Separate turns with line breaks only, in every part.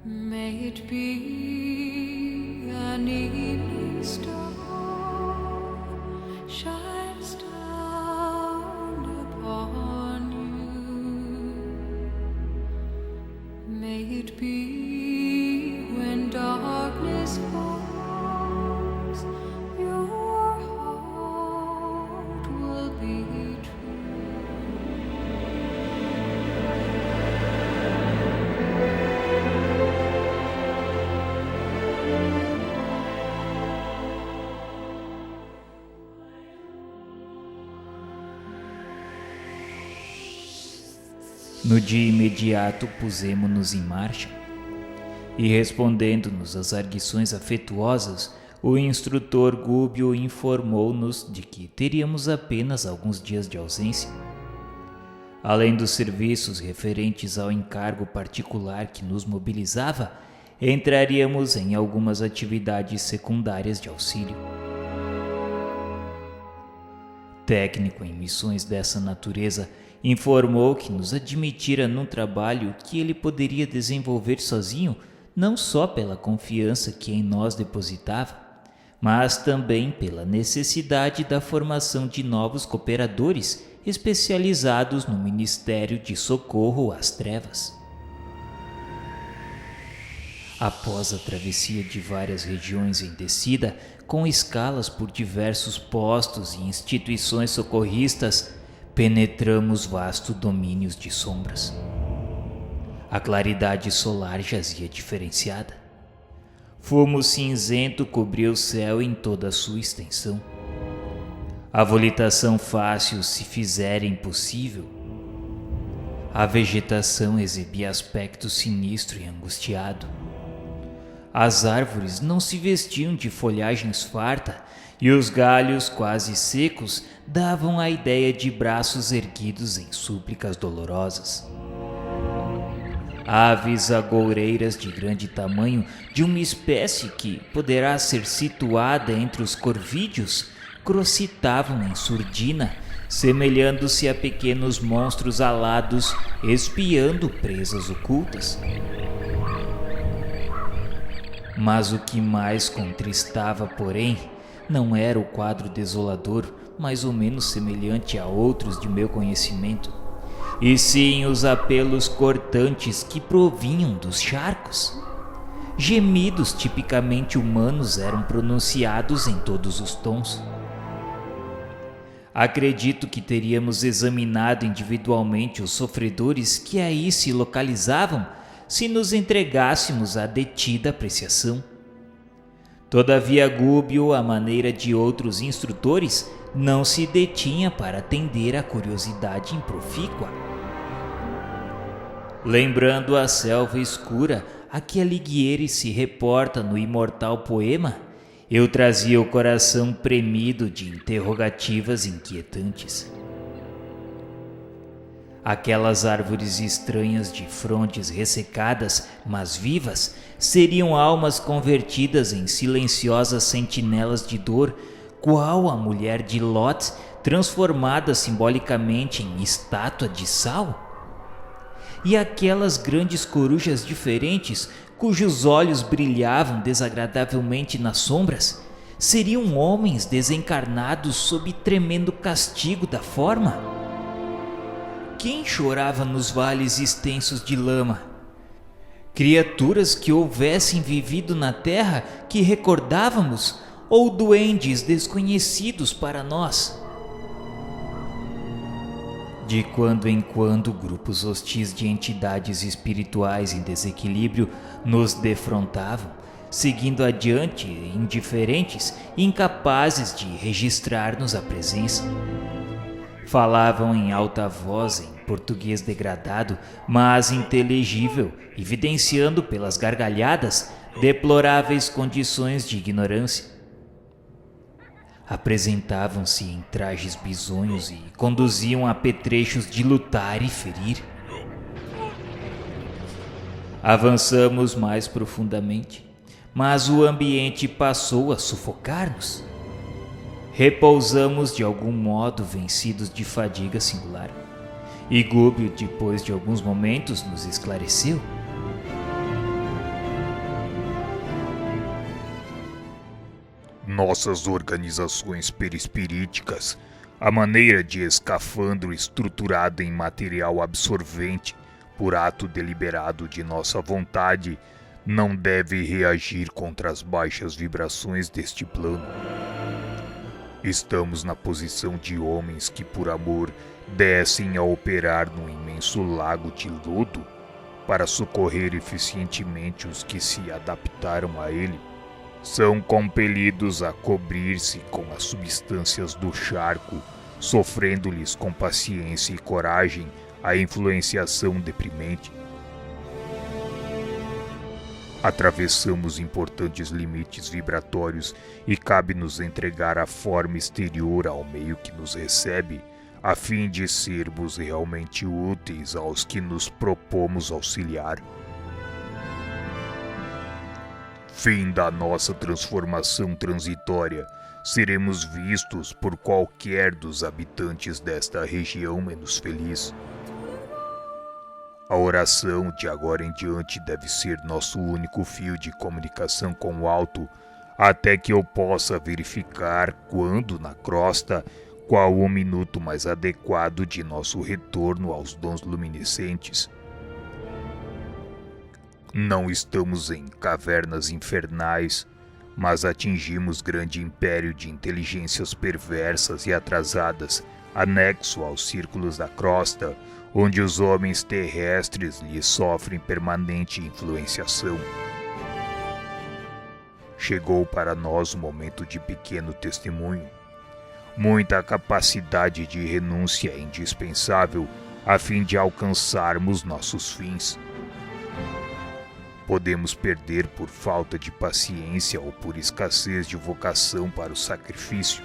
May it be an evening star shines down upon you. May it be when darkness falls, your heart will be true.
No dia imediato pusemo-nos em marcha, e respondendo-nos às arguições afetuosas, o instrutor Gúbio informou-nos de que teríamos apenas alguns dias de ausência. Além dos serviços referentes ao encargo particular que nos mobilizava, entraríamos em algumas atividades secundárias de auxílio. Técnico em missões dessa natureza, informou que nos admitira num trabalho que ele poderia desenvolver sozinho, não só pela confiança que em nós depositava, mas também pela necessidade da formação de novos cooperadores especializados no Ministério de Socorro às Trevas. Após a travessia de várias regiões em descida, com escalas por diversos postos e instituições socorristas, penetramos vastos domínios de sombras. A claridade solar jazia diferenciada. Fumo cinzento cobria o céu em toda a sua extensão. A volitação fácil se fizera impossível. A vegetação exibia aspecto sinistro e angustiado. As árvores não se vestiam de folhagens farta e os galhos quase secos davam a ideia de braços erguidos em súplicas dolorosas. Aves agoureiras de grande tamanho, de uma espécie que poderá ser situada entre os corvídeos, crocitavam em surdina, semelhando-se a pequenos monstros alados espiando presas ocultas. Mas o que mais contristava, porém, não era o quadro desolador, mais ou menos semelhante a outros de meu conhecimento, e sim os apelos cortantes que provinham dos charcos. Gemidos tipicamente humanos eram pronunciados em todos os tons. Acredito que teríamos examinado individualmente os sofredores que aí se localizavam se nos entregássemos à detida apreciação. Todavia Gúbio, à maneira de outros instrutores, não se detinha para atender à curiosidade improfícua. Lembrando a selva escura a que Alighieri se reporta no imortal poema, eu trazia o coração premido de interrogativas inquietantes. Aquelas árvores estranhas de frondes ressecadas, mas vivas, seriam almas convertidas em silenciosas sentinelas de dor, qual a mulher de Lot, transformada simbolicamente em estátua de sal? E aquelas grandes corujas diferentes, cujos olhos brilhavam desagradavelmente nas sombras, seriam homens desencarnados sob tremendo castigo da forma? Quem chorava nos vales extensos de lama? Criaturas que houvessem vivido na terra que recordávamos ou duendes desconhecidos para nós? De quando em quando, grupos hostis de entidades espirituais em desequilíbrio nos defrontavam, seguindo adiante, indiferentes, incapazes de registrar-nos a presença. Falavam em alta voz, em português degradado, mas inteligível, evidenciando pelas gargalhadas deploráveis condições de ignorância. Apresentavam-se em trajes bizonhos e conduziam apetrechos de lutar e ferir. Avançamos mais profundamente, mas o ambiente passou a sufocar-nos. Repousamos de algum modo vencidos de fadiga singular, e Gúbio, depois de alguns momentos, nos esclareceu.
Nossas organizações perispiríticas, a maneira de escafandro estruturada em material absorvente por ato deliberado de nossa vontade, não deve reagir contra as baixas vibrações deste plano. Estamos na posição de homens que, por amor, descem a operar num imenso lago de lodo para socorrer eficientemente os que se adaptaram a ele. São compelidos a cobrir-se com as substâncias do charco, sofrendo-lhes com paciência e coragem a influenciação deprimente. Atravessamos importantes limites vibratórios e cabe-nos entregar a forma exterior ao meio que nos recebe, a fim de sermos realmente úteis aos que nos propomos auxiliar. Fim da nossa transformação transitória, seremos vistos por qualquer dos habitantes desta região menos feliz. A oração de agora em diante deve ser nosso único fio de comunicação com o alto, até que eu possa verificar quando, na crosta, qual o minuto mais adequado de nosso retorno aos dons luminescentes. Não estamos em cavernas infernais, mas atingimos grande império de inteligências perversas e atrasadas, anexo aos círculos da crosta, onde os homens terrestres lhe sofrem permanente influenciação. Chegou para nós um momento de pequeno testemunho. Muita capacidade de renúncia é indispensável a fim de alcançarmos nossos fins. Podemos perder por falta de paciência ou por escassez de vocação para o sacrifício.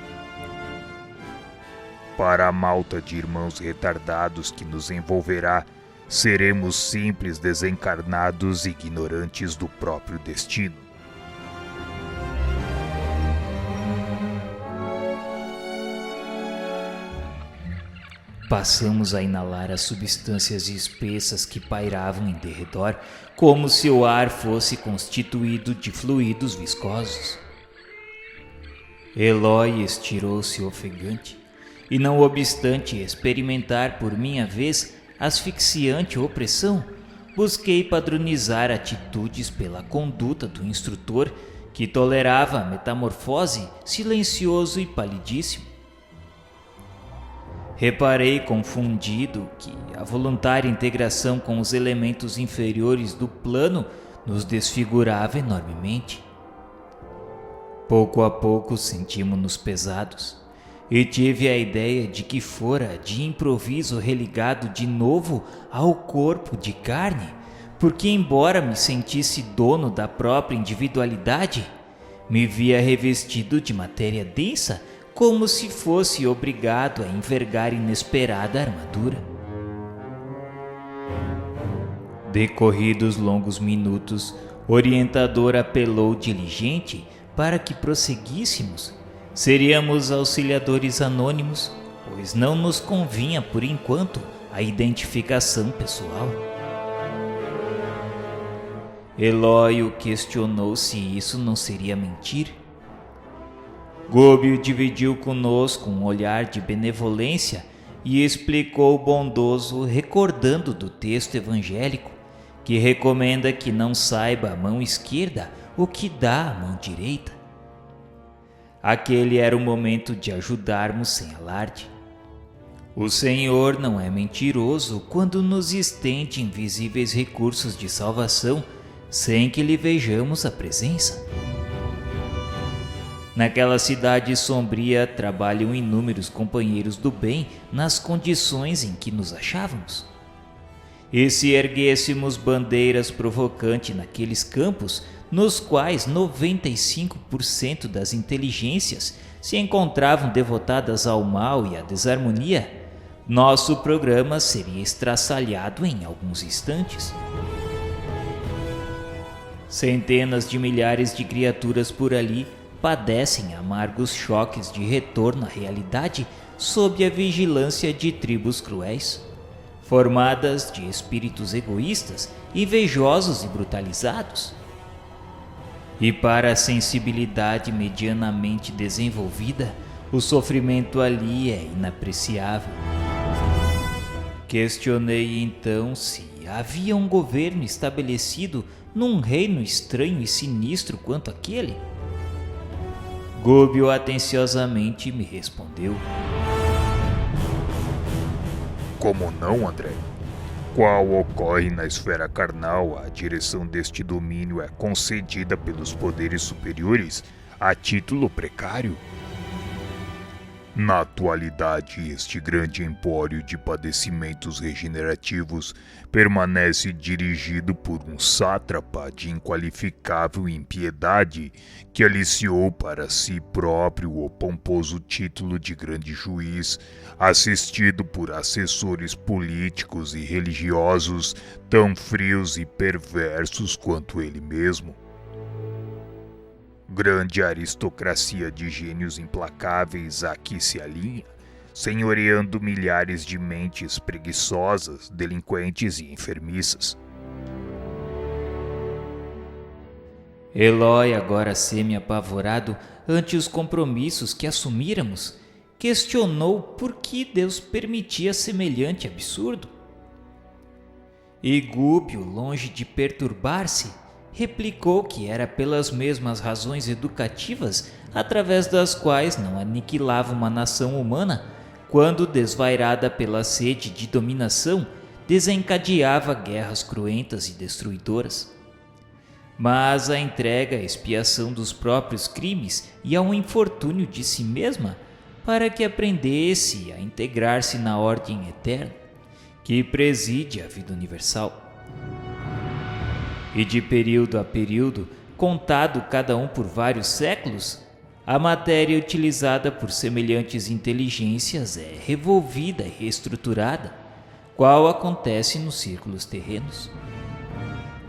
Para a malta de irmãos retardados que nos envolverá, seremos simples desencarnados ignorantes do próprio destino.
Passamos a inalar as substâncias espessas que pairavam em derredor, como se o ar fosse constituído de fluidos viscosos. Eloy estirou-se ofegante, e não obstante experimentar por minha vez asfixiante opressão, busquei padronizar atitudes pela conduta do instrutor, que tolerava a metamorfose silencioso e palidíssimo. Reparei confundido que a voluntária integração com os elementos inferiores do plano nos desfigurava enormemente. Pouco a pouco sentimos-nos pesados, e tive a ideia de que fora de improviso religado de novo ao corpo de carne, porque embora me sentisse dono da própria individualidade, me via revestido de matéria densa, como se fosse obrigado a envergar inesperada armadura. Decorridos longos minutos, o orientador apelou diligente para que prosseguíssemos. Seríamos auxiliadores anônimos, pois não nos convinha por enquanto a identificação pessoal. Eloy questionou se isso não seria mentir. Góbio dividiu conosco um olhar de benevolência e explicou bondoso, recordando do texto evangélico, que recomenda que não saiba a mão esquerda o que dá a mão direita. Aquele era o momento de ajudarmos sem alarde. O Senhor não é mentiroso quando nos estende invisíveis recursos de salvação sem que lhe vejamos a presença. Naquela cidade sombria trabalham inúmeros companheiros do bem nas condições em que nos achávamos. E se erguêssemos bandeiras provocantes naqueles campos, nos quais 95% das inteligências se encontravam devotadas ao mal e à desarmonia, nosso programa seria estraçalhado em alguns instantes. Centenas de milhares de criaturas por ali padecem amargos choques de retorno à realidade sob a vigilância de tribos cruéis, formadas de espíritos egoístas, invejosos e brutalizados. E para a sensibilidade medianamente desenvolvida, o sofrimento ali é inapreciável. Questionei então se havia um governo estabelecido num reino estranho e sinistro quanto aquele. Gúbio atenciosamente me respondeu.
Como não, André? Qual ocorre na esfera carnal, a direção deste domínio é concedida pelos poderes superiores a título precário. Na atualidade, este grande empório de padecimentos regenerativos permanece dirigido por um sátrapa de inqualificável impiedade que aliciou para si próprio o pomposo título de grande juiz, assistido por assessores políticos e religiosos tão frios e perversos quanto ele mesmo. Grande aristocracia de gênios implacáveis a que se alinha, senhoreando milhares de mentes preguiçosas, delinquentes e enfermiças.
Eloy, agora semi-apavorado ante os compromissos que assumíramos, questionou por que Deus permitia semelhante absurdo. E Gúbio, longe de perturbar-se, replicou que era pelas mesmas razões educativas através das quais não aniquilava uma nação humana quando, desvairada pela sede de dominação, desencadeava guerras cruentas e destruidoras. Mas a entrega à expiação dos próprios crimes e ao infortúnio de si mesma para que aprendesse a integrar-se na ordem eterna que preside a vida universal. E de período a período, contado cada um por vários séculos, a matéria utilizada por semelhantes inteligências é revolvida e reestruturada, qual acontece nos círculos terrenos.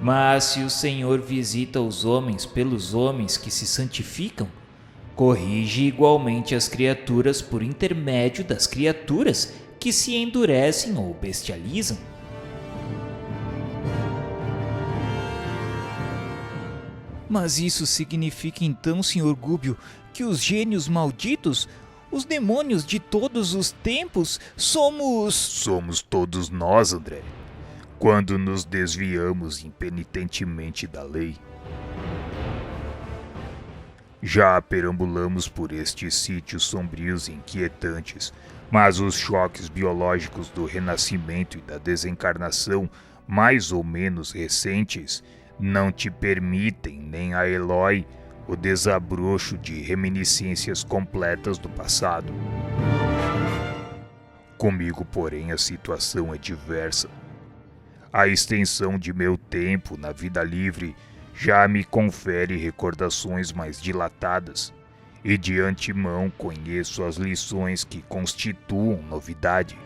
Mas se o Senhor visita os homens pelos homens que se santificam, corrige igualmente as criaturas por intermédio das criaturas que se endurecem ou bestializam.
Mas isso significa então, Sr. Gúbio, que os gênios malditos, os demônios de todos os tempos,
Somos todos nós, André, quando nos desviamos impenitentemente da lei. Já perambulamos por estes sítios sombrios e inquietantes, mas os choques biológicos do renascimento e da desencarnação, mais ou menos recentes, não te permitem, nem a Eloy, o desabrocho de reminiscências completas do passado. Comigo, porém, a situação é diversa. A extensão de meu tempo na vida livre já me confere recordações mais dilatadas, e de antemão conheço as lições que constituam novidade.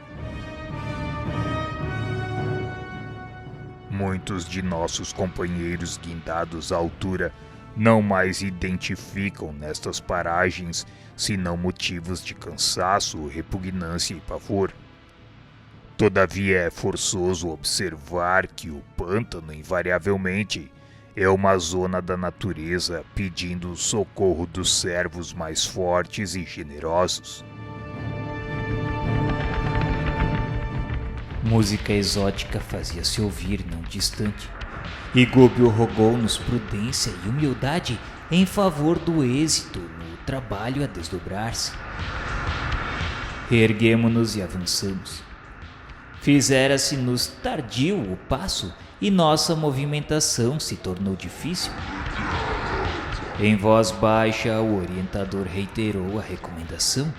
Muitos de nossos companheiros guindados à altura não mais identificam nestas paragens senão motivos de cansaço, repugnância e pavor. Todavia é forçoso observar que o pântano invariavelmente é uma zona da natureza pedindo o socorro dos servos mais fortes e generosos.
Música exótica fazia-se ouvir não distante, e Gúbio rogou-nos prudência e humildade em favor do êxito no trabalho a desdobrar-se. Reerguemo-nos e avançamos. Fizera-se-nos tardio o passo e nossa movimentação se tornou difícil. Em voz baixa, o orientador reiterou a recomendação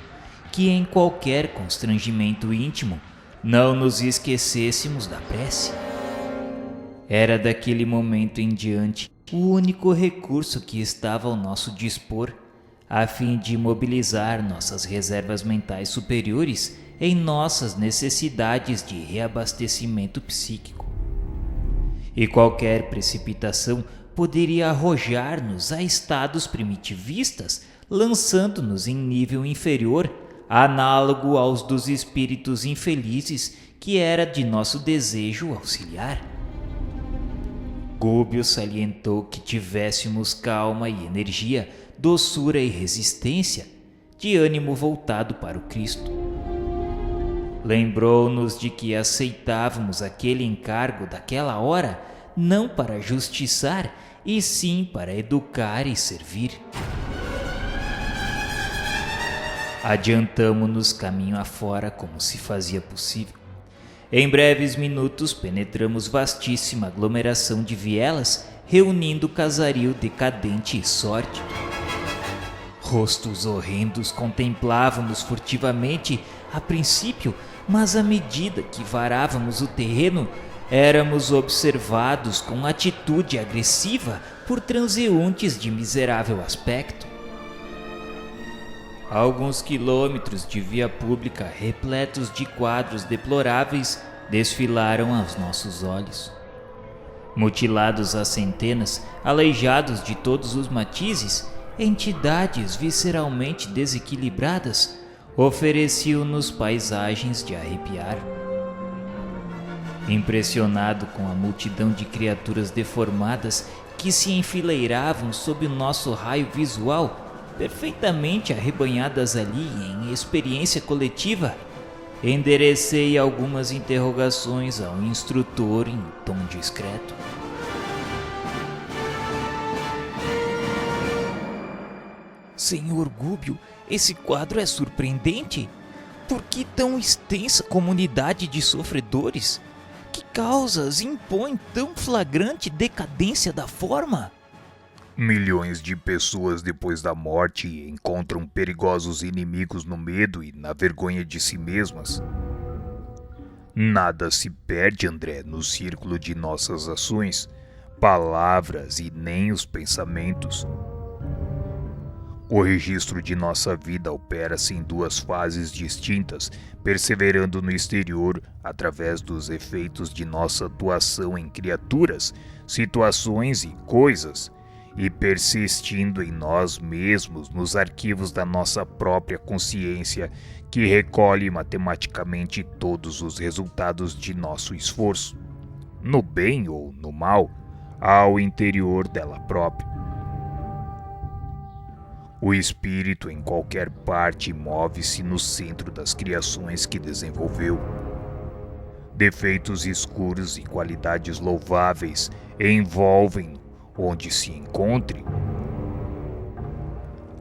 que em qualquer constrangimento íntimo não nos esquecêssemos da prece. Era daquele momento em diante o único recurso que estava ao nosso dispor, a fim de mobilizar nossas reservas mentais superiores em nossas necessidades de reabastecimento psíquico. E qualquer precipitação poderia arrojar-nos a estados primitivistas, lançando-nos em nível inferior, análogo aos dos espíritos infelizes que era de nosso desejo auxiliar. Gúbio salientou que tivéssemos calma e energia, doçura e resistência, de ânimo voltado para o Cristo. Lembrou-nos de que aceitávamos aquele encargo daquela hora não para justiçar, e sim para educar e servir. Adiantamo-nos caminho afora como se fazia possível. Em breves minutos penetramos vastíssima aglomeração de vielas, reunindo casario decadente e sórdido. Rostos horrendos contemplávamos furtivamente a princípio, mas à medida que varávamos o terreno, éramos observados com atitude agressiva por transeuntes de miserável aspecto. Alguns quilômetros de via pública repletos de quadros deploráveis desfilaram aos nossos olhos. Mutilados a centenas, aleijados de todos os matizes, entidades visceralmente desequilibradas ofereciam-nos paisagens de arrepiar. Impressionado com a multidão de criaturas deformadas que se enfileiravam sob o nosso raio visual, perfeitamente arrebanhadas ali em experiência coletiva, enderecei algumas interrogações ao instrutor em tom discreto.
Senhor Gúbio, esse quadro é surpreendente. Por que tão extensa comunidade de sofredores? Que causas impõem tão flagrante decadência da forma?
Milhões de pessoas depois da morte encontram perigosos inimigos no medo e na vergonha de si mesmas. Nada se perde, André, no círculo de nossas ações, palavras e nem os pensamentos. O registro de nossa vida opera-se em duas fases distintas, perseverando no exterior através dos efeitos de nossa atuação em criaturas, situações e coisas, e persistindo em nós mesmos nos arquivos da nossa própria consciência, que recolhe matematicamente todos os resultados de nosso esforço, no bem ou no mal, ao interior dela própria. O espírito em qualquer parte move-se no centro das criações que desenvolveu. Defeitos escuros e qualidades louváveis envolvem onde se encontre.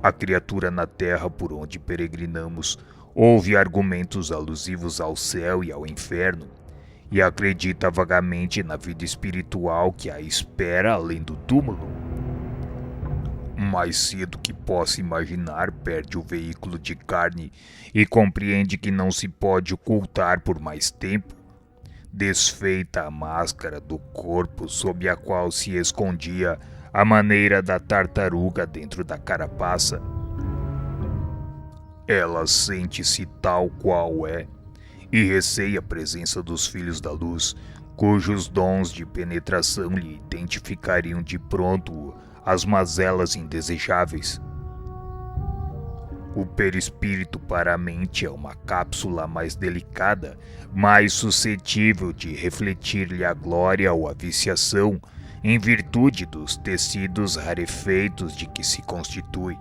A criatura na terra por onde peregrinamos ouve argumentos alusivos ao céu e ao inferno e acredita vagamente na vida espiritual que a espera além do túmulo. Mais cedo que possa imaginar, perde o veículo de carne e compreende que não se pode ocultar por mais tempo. Desfeita a máscara do corpo sob a qual se escondia à maneira da tartaruga dentro da carapaça. Ela sente-se tal qual é e receia a presença dos filhos da luz, cujos dons de penetração lhe identificariam de pronto as mazelas indesejáveis. O perispírito para a mente é uma cápsula mais delicada, mais suscetível de refletir-lhe a glória ou a viciação, em virtude dos tecidos rarefeitos de que se constitui.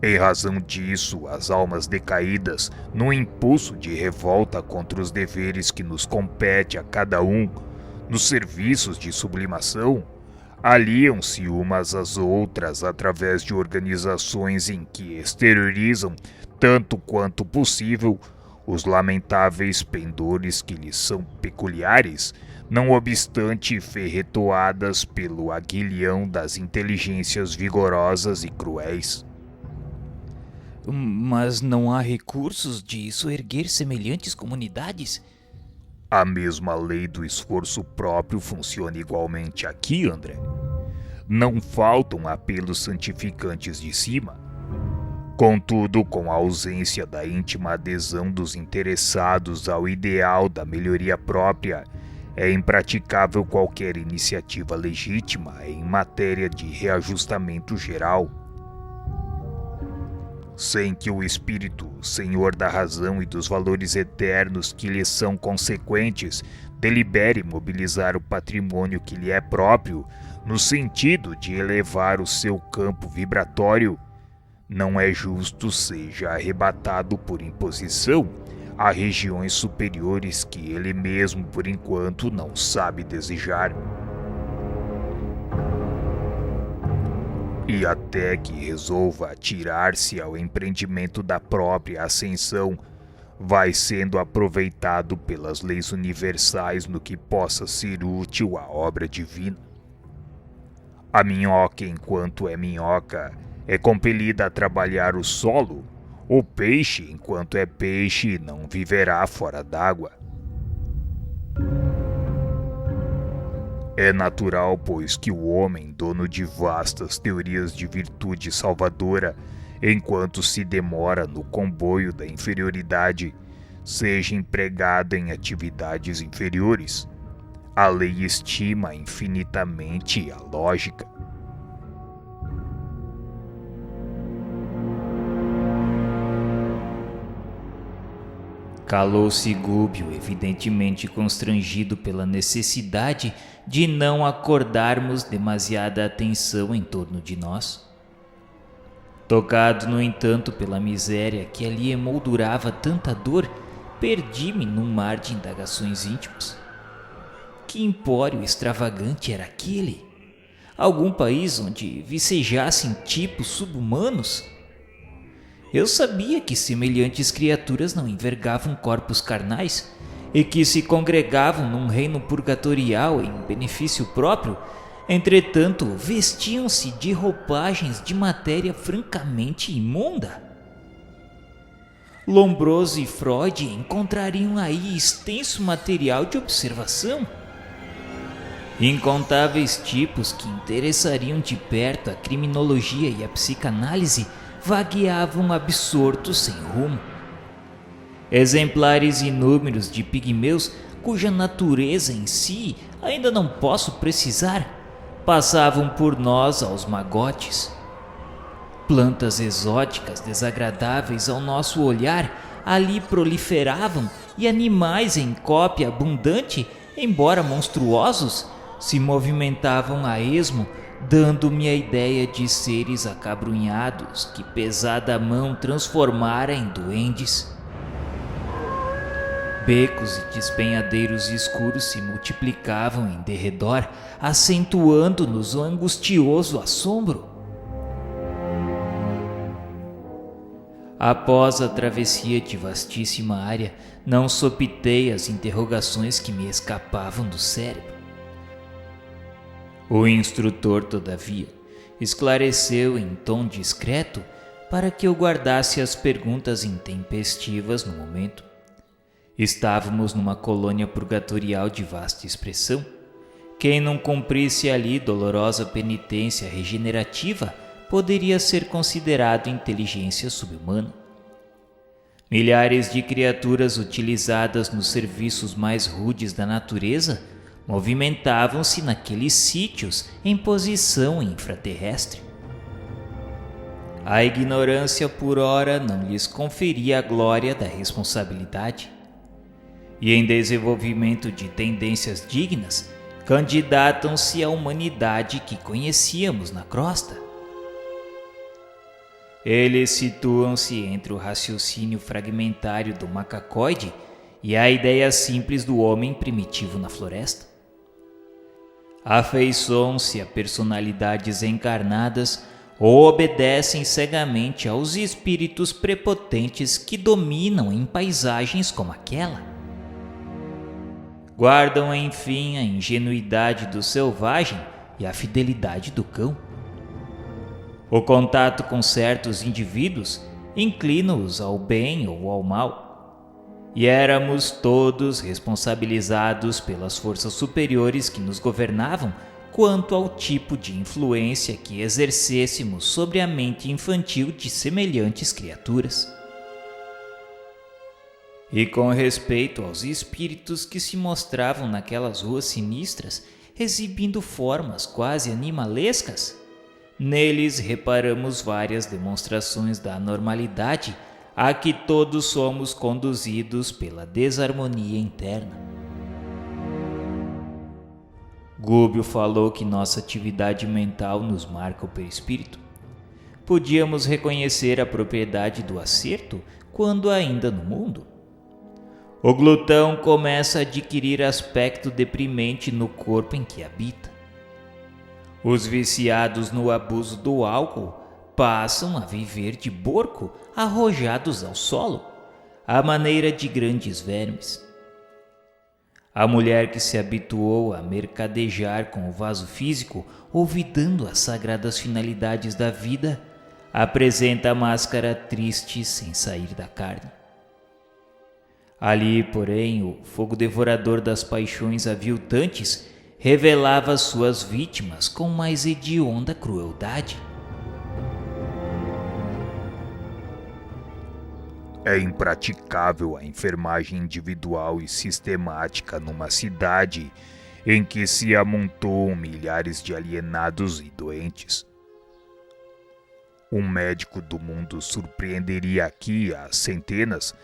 Em razão disso, as almas decaídas, no impulso de revolta contra os deveres que nos compete a cada um, nos serviços de sublimação, aliam-se umas às outras através de organizações em que exteriorizam, tanto quanto possível, os lamentáveis pendores que lhes são peculiares, não obstante ferretoadas pelo aguilhão das inteligências vigorosas e cruéis.
Mas não há recursos de soerguer semelhantes comunidades?
A mesma lei do esforço próprio funciona igualmente aqui, André. Não faltam apelos santificantes de cima. Contudo, com a ausência da íntima adesão dos interessados ao ideal da melhoria própria, é impraticável qualquer iniciativa legítima em matéria de reajustamento geral. sem que o espírito, senhor da razão e dos valores eternos que lhe são consequentes, delibere mobilizar o patrimônio que lhe é próprio, no sentido de elevar o seu campo vibratório, não é justo seja arrebatado por imposição a regiões superiores que ele mesmo por enquanto não sabe desejar. E até que resolva atirar-se ao empreendimento da própria ascensão, vai sendo aproveitado pelas leis universais no que possa ser útil à obra divina. A minhoca, enquanto é minhoca, é compelida a trabalhar o solo. O peixe, enquanto é peixe, não viverá fora d'água. É natural, pois, que o homem, dono de vastas teorias de virtude salvadora, enquanto se demora no comboio da inferioridade, seja empregado em atividades inferiores. A lei estima infinitamente a lógica.
Calou-se Gúbio, evidentemente constrangido pela necessidade de não acordarmos demasiada atenção em torno de nós. Tocado, no entanto, pela miséria que ali emoldurava tanta dor, perdi-me num mar de indagações íntimas. Que empório extravagante era aquele? Algum país onde vicejassem tipos subhumanos? Eu sabia que semelhantes criaturas não envergavam corpos carnais e que se congregavam num reino purgatorial em benefício próprio. Entretanto, vestiam-se de roupagens de matéria francamente imunda. Lombroso e Freud encontrariam aí extenso material de observação. Incontáveis tipos que interessariam de perto a criminologia e a psicanálise vagueavam absortos sem rumo. Exemplares inúmeros de pigmeus cuja natureza em si ainda não posso precisar, passavam por nós aos magotes. Plantas exóticas desagradáveis ao nosso olhar ali proliferavam e animais em cópia abundante, embora monstruosos, se movimentavam a esmo, dando-me a ideia de seres acabrunhados que pesada mão transformara em duendes. Becos e despenhadeiros escuros se multiplicavam em derredor, acentuando-nos o angustioso assombro. Após a travessia de vastíssima área, não sopitei as interrogações que me escapavam do cérebro. O instrutor, todavia, esclareceu em tom discreto para que eu guardasse as perguntas intempestivas no momento. Estávamos numa colônia purgatorial de vasta expressão. Quem não cumprisse ali dolorosa penitência regenerativa poderia ser considerado inteligência subhumana. Milhares de criaturas utilizadas nos serviços mais rudes da natureza movimentavam-se naqueles sítios em posição infraterrestre. A ignorância por ora não lhes conferia a glória da responsabilidade. E em desenvolvimento de tendências dignas, candidatam-se à humanidade que conhecíamos na crosta. Eles situam-se entre o raciocínio fragmentário do macacoide e a ideia simples do homem primitivo na floresta. Afeiçoam-se a personalidades encarnadas ou obedecem cegamente aos espíritos prepotentes que dominam em paisagens como aquela. Guardam, enfim, a ingenuidade do selvagem e a fidelidade do cão. O contato com certos indivíduos inclina-os ao bem ou ao mal. E éramos todos responsabilizados pelas forças superiores que nos governavam quanto ao tipo de influência que exercêssemos sobre a mente infantil de semelhantes criaturas. E com respeito aos espíritos que se mostravam naquelas ruas sinistras, exibindo formas quase animalescas, Neles reparamos várias demonstrações da anormalidade a que todos somos conduzidos pela desarmonia interna. Gúbio falou que nossa atividade mental nos marca o perispírito. Podíamos reconhecer a propriedade do acerto quando ainda no mundo. O glutão começa a adquirir aspecto deprimente no corpo em que habita. Os viciados no abuso do álcool passam a viver de porco arrojados ao solo, à maneira de grandes vermes. A mulher que se habituou a mercadejar com o vaso físico, olvidando as sagradas finalidades da vida, apresenta a máscara triste sem sair da carne. Ali, porém, o fogo devorador das paixões aviltantes revelava suas vítimas com mais hedionda crueldade.
É impraticável a enfermagem individual e sistemática numa cidade em que se amontoam milhares de alienados e doentes. Um médico do mundo surpreenderia aqui a centenas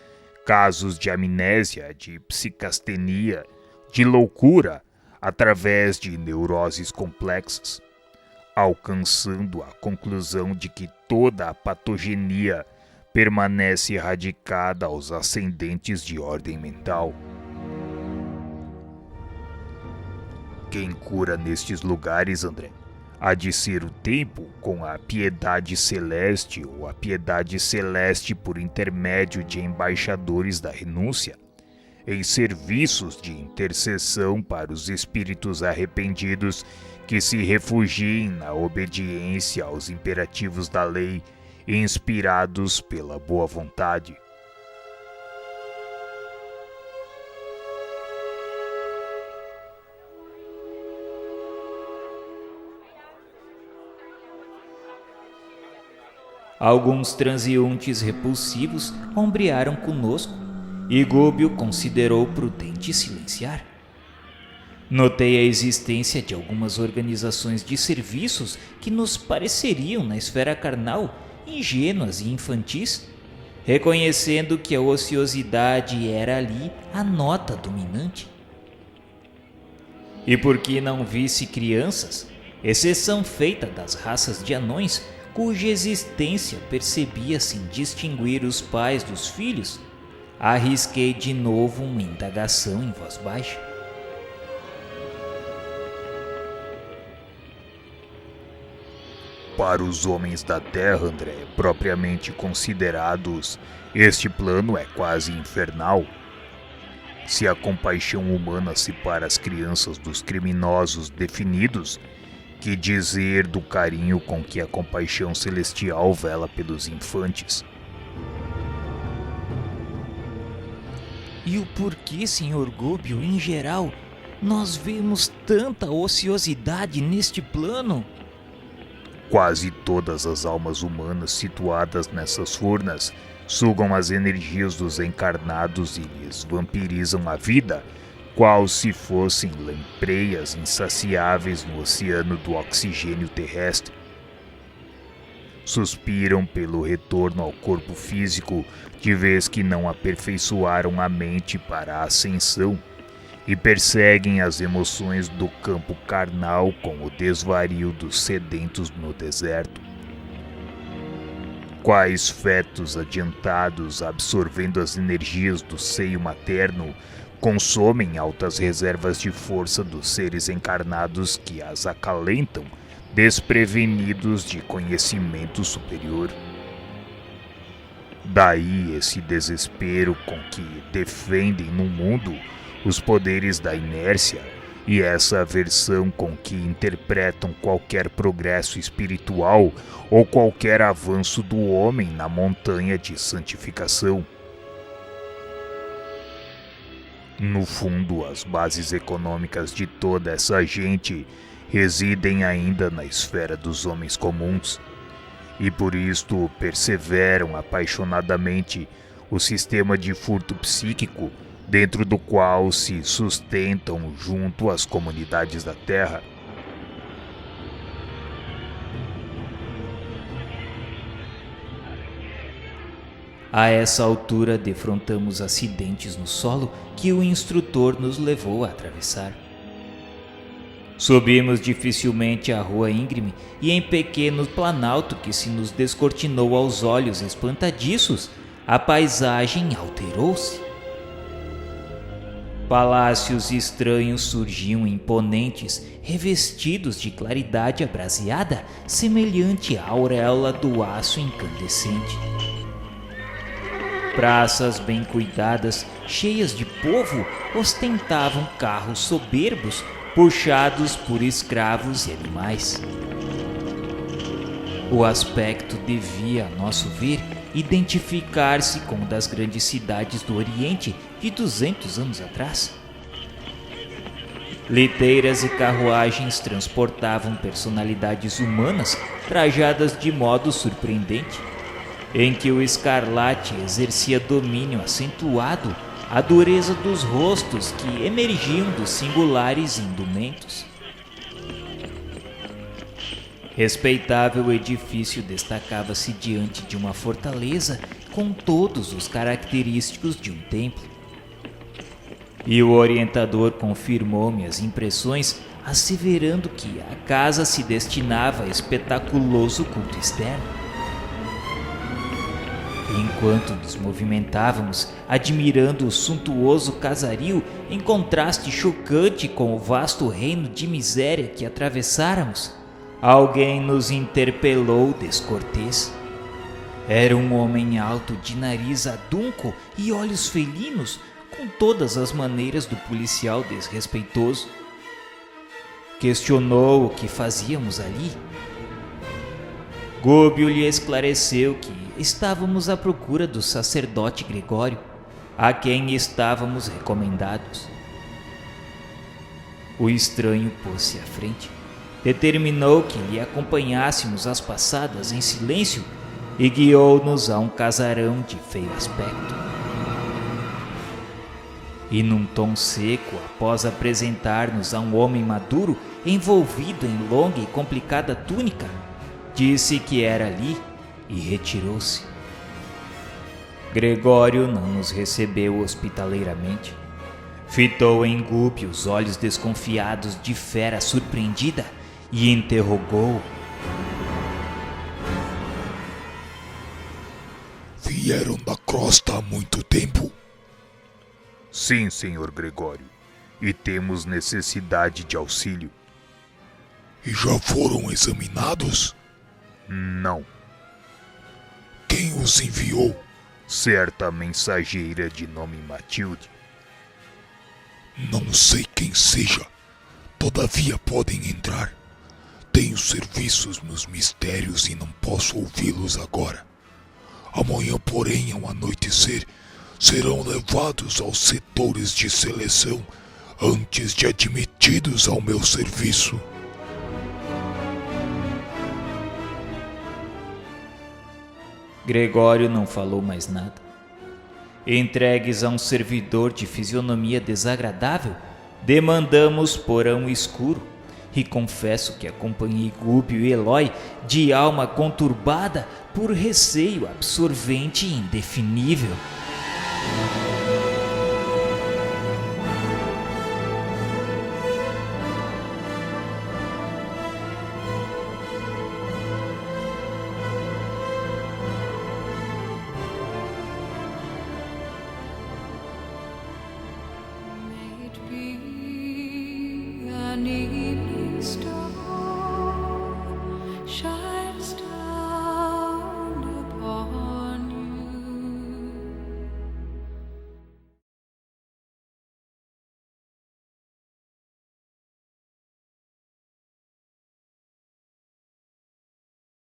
casos de amnésia, de psicastenia, de loucura, através de neuroses complexas, alcançando a conclusão de que toda a patogenia permanece radicada aos ascendentes de ordem mental. Quem cura nestes lugares, André, há de ser o tempo com a piedade celeste ou a piedade celeste por intermédio de embaixadores da renúncia, em serviços de intercessão para os espíritos arrependidos que se refugiem na obediência aos imperativos da lei, inspirados pela boa vontade.
Alguns transeuntes repulsivos ombrearam conosco e Gúbio considerou prudente silenciar. Notei a existência de algumas organizações de serviços que nos pareceriam, na esfera carnal, ingênuas e infantis, reconhecendo que a ociosidade era ali a nota dominante. E por que não visse crianças, exceção feita das raças de anões, cuja existência percebia-se em distinguir os pais dos filhos, arrisquei de novo uma indagação em voz baixa.
Para os homens da Terra, André, propriamente considerados, este plano é quase infernal. Se a compaixão humana separa as crianças dos criminosos definidos, que dizer do carinho com que a compaixão celestial vela pelos infantes?
E o porquê, Sr. Gúbio, em geral, nós vemos tanta ociosidade neste plano?
Quase todas as almas humanas situadas nessas furnas sugam as energias dos encarnados e lhes vampirizam a vida, qual se fossem lampreias insaciáveis no oceano do oxigênio terrestre. Suspiram pelo retorno ao corpo físico, de vez que não aperfeiçoaram a mente para a ascensão, e perseguem as emoções do campo carnal com o desvario dos sedentos no deserto. Quais fetos adiantados, absorvendo as energias do seio materno, consomem altas reservas de força dos seres encarnados que as acalentam, desprevenidos de conhecimento superior. Daí esse desespero com que defendem no mundo os poderes da inércia e essa aversão com que interpretam qualquer progresso espiritual ou qualquer avanço do homem na montanha de santificação. No fundo, as bases econômicas de toda essa gente residem ainda na esfera dos homens comuns, e por isto perseveram apaixonadamente o sistema de furto psíquico dentro do qual se sustentam junto às comunidades da terra.
A essa altura, defrontamos acidentes no solo que o instrutor nos levou a atravessar. Subimos dificilmente a rua íngreme e em pequeno planalto que se nos descortinou aos olhos espantadiços, a paisagem alterou-se. Palácios estranhos surgiam imponentes, revestidos de claridade abraseada, semelhante à auréola do aço incandescente. Praças bem cuidadas, cheias de povo, ostentavam carros soberbos, puxados por escravos e animais. O aspecto devia, a nosso ver, identificar-se com o das grandes cidades do Oriente de 200 anos atrás. Liteiras e carruagens transportavam personalidades humanas trajadas de modo surpreendente, em que o escarlate exercia domínio acentuado à dureza dos rostos que emergiam dos singulares indumentos. Respeitável edifício destacava-se diante de uma fortaleza com todos os característicos de um templo. E o orientador confirmou minhas impressões, asseverando que a casa se destinava a espetaculoso culto externo. Enquanto nos movimentávamos, admirando o suntuoso casario em contraste chocante com o vasto reino de miséria que atravessáramos, alguém nos interpelou descortês. Era um homem alto de nariz adunco e olhos felinos, com todas as maneiras do policial desrespeitoso. Questionou o que fazíamos ali. Gúbio lhe esclareceu que estávamos à procura do sacerdote Gregório, a quem estávamos recomendados. O estranho pôs-se à frente, determinou que lhe acompanhássemos às passadas em silêncio e guiou-nos a um casarão de feio aspecto. E num tom seco, após apresentar-nos a um homem maduro envolvido em longa e complicada túnica, disse que era ali e retirou-se. Gregório não nos recebeu hospitaleiramente. Fitou em Gúbio os olhos desconfiados de fera surpreendida e interrogou:
Vieram da crosta há muito tempo?
Sim, senhor Gregório, e temos necessidade de auxílio.
E já foram examinados?
Não.
Quem os enviou?
Certa mensageira de nome Matilde.
Não sei quem seja, todavia podem entrar. Tenho serviços nos mistérios e não posso ouvi-los agora. Amanhã, porém, ao anoitecer, serão levados aos setores de seleção antes de admitidos ao meu serviço.
Gregório não falou mais nada. Entregues a um servidor de fisionomia desagradável, demandamos porão escuro, e confesso que acompanhei Gúbio e Eloy de alma conturbada por receio absorvente e indefinível.